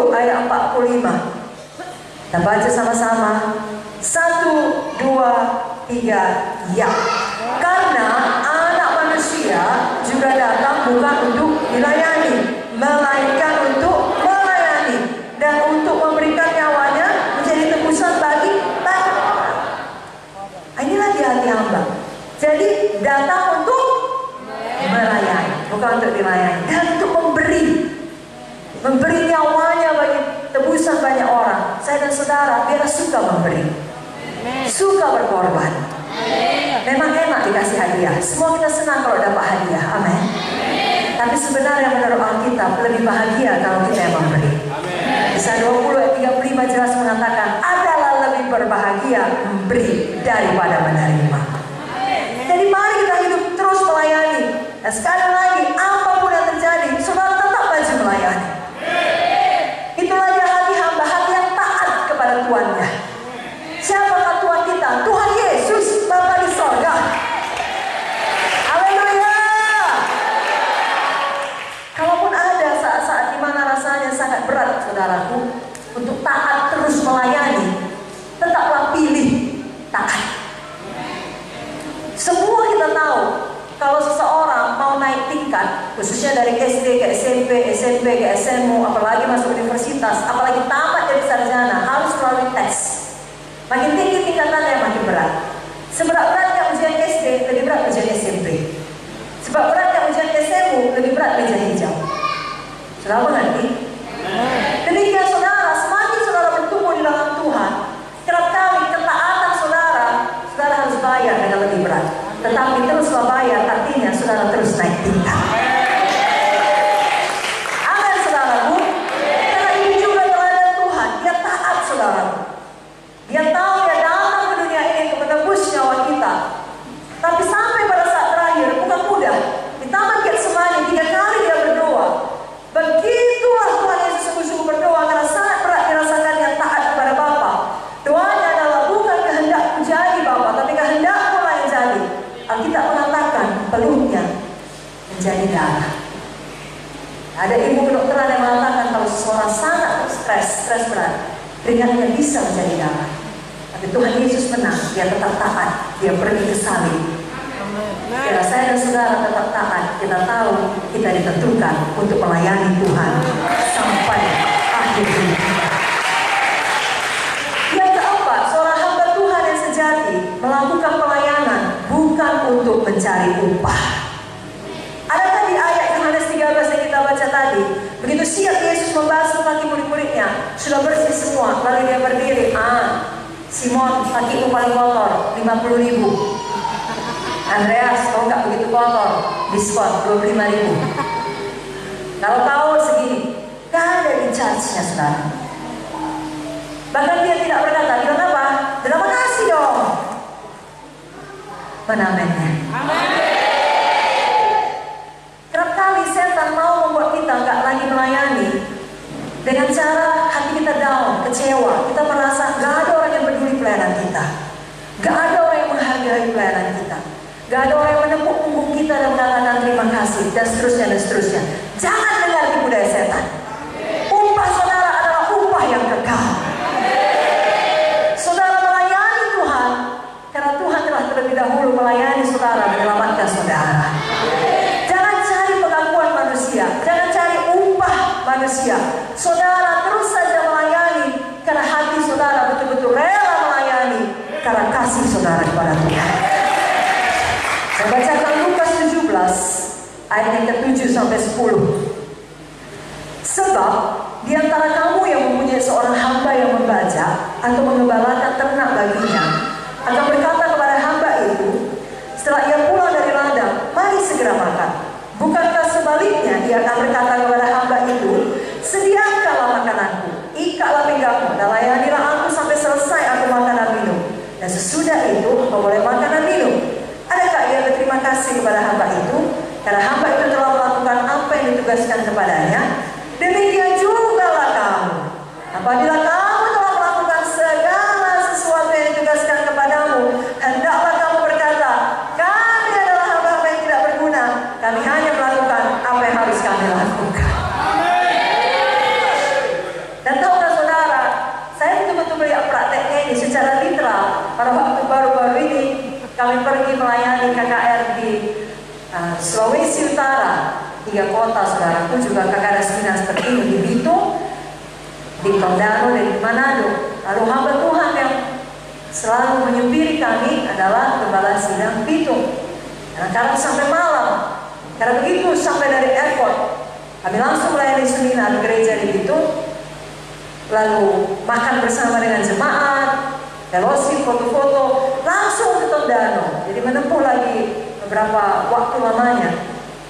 ayat 45. Kita baca sama-sama. 1, 2, 3, ya. Karena Anak Manusia juga datang bukan untuk dilayani, melainkan untuk melayani dan untuk memberikan nyawanya menjadi tebusan bagi banyak orang. Inilah di hati hamba. Jadi datang untuk melayani, bukan untuk dilayani, dan untuk memberi nyawanya bagi tebusan banyak orang. Saya dan saudara biarlah suka memberi, suka berkorban. Memang enak dikasih hadiah. Semua kita senang kalau dapat hadiah. Amin. Tapi sebenarnya menurut Alkitab lebih bahagia kalau kita yang memberi. Kisah 20 ayat 35 jelas mengatakan adalah lebih berbahagia memberi daripada menerima. Jadi mari kita hidup terus melayani. Dan sekali lagi apapun yang terjadi, saudara tetap maju melayani. Itulah dia hati hamba, hati yang taat kepada Tuannya. Siapakah Tuhan kita? Tuhan Yesus, Bapa di sorga. Haleluya. Kalaupun ada saat-saat di mana rasanya sangat berat, saudaraku, untuk taat terus melayani, tetaplah pilih taat. Semua kita tahu, kalau seseorang mau naik tingkat, khususnya dari SD ke SMP, SMP ke SMU, apalagi masuk universitas, apalagi tamat jadi sarjana, harus melalui tes. Makin tinggi tingkatannya makin berat. Seberat-beratnya ujian SD, lebih berat ujian SMP. Sebab beratnya ujian SMU, lebih berat meja hijau. Saudara mengerti? Demikian saudara, semakin saudara bertumbuh di dalam Tuhan, kerap kali ketaatan saudara harus bayar dengan lebih berat. Tetapi teruslah bayar, artinya saudara terus naik tingkat. Amin saudaraku. Karena ini juga teladan Tuhan. Dia taat saudaraku. Dia tahu dia datang ke dunia ini untuk menebus nyawa kita. Tapi sampai pada saat terakhir bukan mudah. Di Taman Getsemani 3 kali dia berdoa. Begitulah Tuhan Yesus sungguh-sungguh berdoa karena sangat berat dirasakan yang taat kepada Bapa. Doanya adalah bukan kehendakku jadi Bapa, tapi kehendakmu lah yang jadi. Alkitab mengatakan peluknya menjadi darah. Ada ilmu kedokteran yang mengatakan kalau seseorang sangat stres berat, ringannya bisa menjadi darah. Tapi Tuhan Yesus menang, dia tetap taat, dia pergi ke salib. Bila saya dan saudara tetap taat, kita tahu kita ditentukan untuk melayani Tuhan sampai akhir hidup. Yang keempat, seorang hamba Tuhan yang sejati melakukan pelayanan bukan untuk mencari upah. Adakah di ayat Yohanes 13 yang kita baca tadi, begitu siap Yesus membasuh kaki murid-muridnya, sudah bersih semua, lalu dia berdiri. Simon, kakimu paling kotor, 50.000. Andreas, kau nggak begitu kotor, diskon 25.000. Kalau tahu segini, gak ada di charge-nya saudara. Bahkan dia tidak berkata, bilang apa? Terima kasih dong. Menamennya. Kerap kali setan mau membuat kita nggak lagi melayani dengan cara hati kita down, kecewa. Kita merasa gak ada orang yang peduli pelayanan kita, gak ada orang yang menghargai pelayanan kita, gak ada orang yang menepuk punggung kita dan mengatakan terima kasih, dan seterusnya dan seterusnya. Jangan dengar tipu daya setan. Upah saudara adalah upah yang kekal. Saudara melayani Tuhan karena Tuhan telah terlebih dahulu melayani saudara, menyelamatkan saudara. Jangan cari pengakuan manusia, jangan cari upah manusia. Saudara terus saja melayani karena hati saudara betul-betul rela melayani karena kasih saudara kepada Tuhan. Saya bacakan Lukas 17 ayat yang ke-7 sampai 10. Sebab di antara kamu yang mempunyai seorang hamba yang membaca atau mengembalakan ternak baginya akan berkata kepada hamba itu setelah ia pulang dari ladang, mari segera makan. Bukankah sebaliknya ia akan berkata kepada hamba itu, sediakanlah makananku, ikatlah pinggangmu, dan layanilah aku sampai selesai aku makan dan minum. Dan sesudah itu engkau boleh makan dan minum. Adakah ia berterima kasih kepada hamba itu karena hamba itu telah melakukan apa yang ditugaskan kepadanya? Demikian jugalah kamu. Apabila kamu telah melakukan segala sesuatu yang ditugaskan kepadamu, hendaklah kamu berkata, kami adalah hamba-hamba yang tidak berguna, kami hanya melakukan apa yang harus kami lakukan. pada waktu baru-baru ini kami pergi melayani KKR di Sulawesi Utara, 3 kota saudaraku, juga KKR seminar seperti ini di Bitung, di Tondano, dan di Manado. Lalu hamba Tuhan yang selalu menyupiri kami adalah Gembala Sidang Bitung. Karena sampai malam, karena begitu sampai dari airport, kami langsung melayani seminar gereja di Bitung, lalu makan bersama dengan jemaat, fellowship, foto-foto, langsung ke Tondano. Jadi menempuh lagi beberapa waktu lamanya,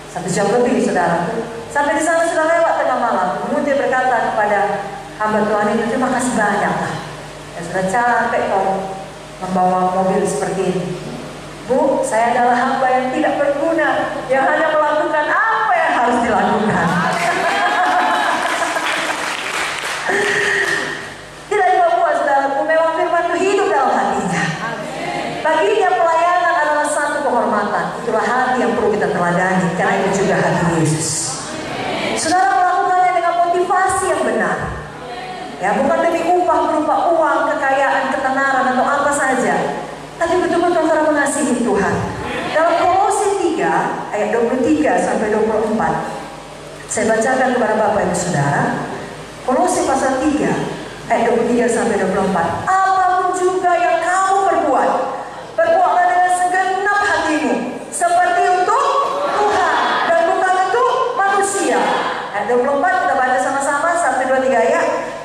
1 jam lebih saudaraku. Sampai di sana sudah lewat tengah malam. Kemudian dia berkata kepada hamba Tuhan itu, terima kasih banyak lah, ya sudah capek kau membawa mobil seperti ini. Bu, saya adalah hamba yang tidak berguna, yang hanya melakukan apa yang harus dilakukan. Tidak dibawa saudaraku, memang firman itu hidup dalam hatinya. Baginya pelayanan adalah satu kehormatan. Itulah hati yang perlu kita teladani, karena itu juga hati Yesus. Saudara melakukannya dengan motivasi yang benar, ya, bukan demi upah berupa uang, kekayaan, ketenaran atau apa saja, tapi betul-betul karena mengasihi Tuhan. Dalam Kolose 3 ayat 23 sampai 24, saya bacakan kepada Bapak Ibu Saudara. Kolose pasal 3 ayat 23 sampai 24. Apapun juga yang kamu perbuat, perbuatlah dengan segenap hatimu, seperti untuk Tuhan dan bukan untuk manusia. Ayat 24 kita baca sama-sama, 1, 2, 3 ya.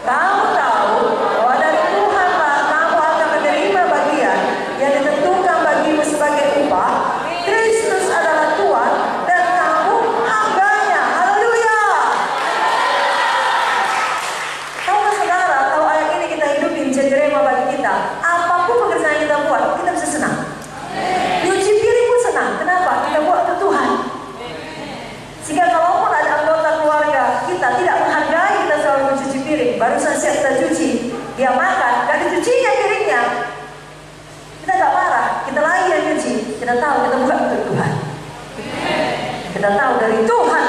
Kamu tahu bahwa dari Tuhanlah kamu akan menerima bagian yang ditentukan bagimu sebagai upah. Kristus adalah Tuhan dan kamu hambanya. Haleluya. Tahukah saudara, kalau ayat ini kita hidupin jadi rema bagi kita, apapun pekerjaan yang kita buat, kita bisa senang. Nyuci piring pun senang. Kenapa? Kita buat untuk Tuhan. Sehingga kalaupun ada anggota keluarga kita tidak menghargai kita selalu mencuci piring, barusan siap kita cuci, dia makan, gak dicucinya piringnya, kita gak marah, kita lagi yang cuci. Kita tahu kita bukan untuk Tuhan. Kita tahu dari Tuhan